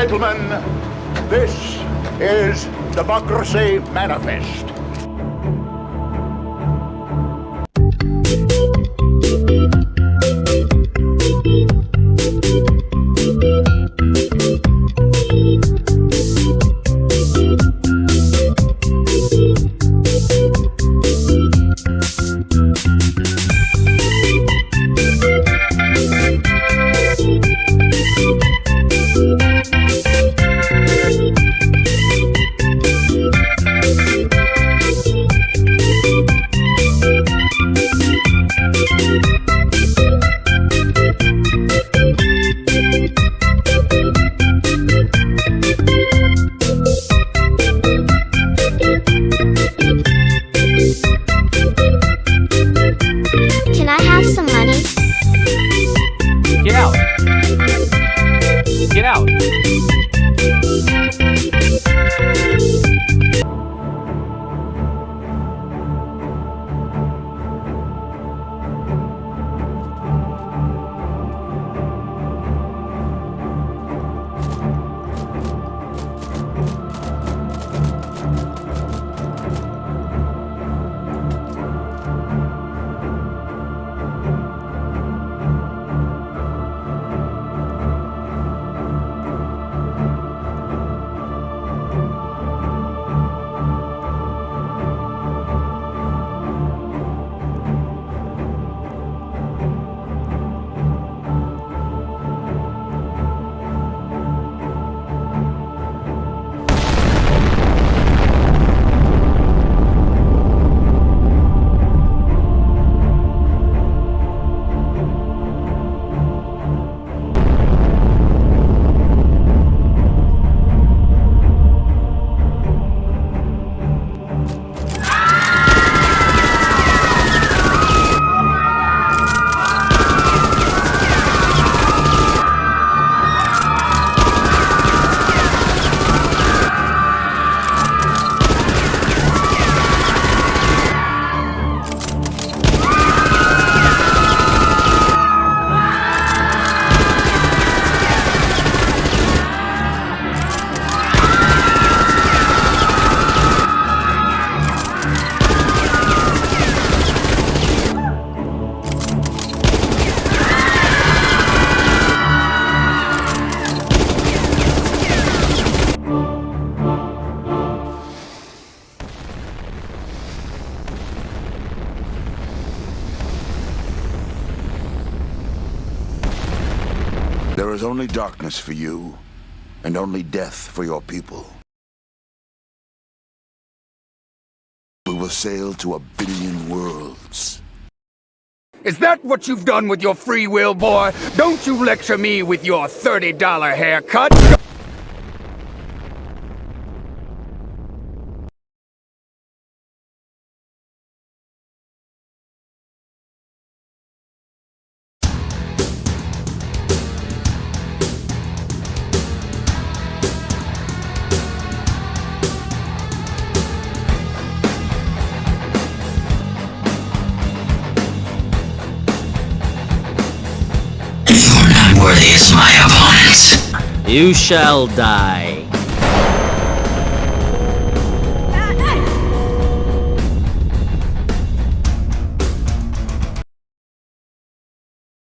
gentlemen, this is Democracy Manifest. Can I have some money? Get out! Get out! There is only darkness for you, and only death for your people. We will sail to 1 billion worlds. Is that what you've done with your free will, boy? Don't you lecture me with your $30 haircut! You're not worthy as my opponent. You shall die.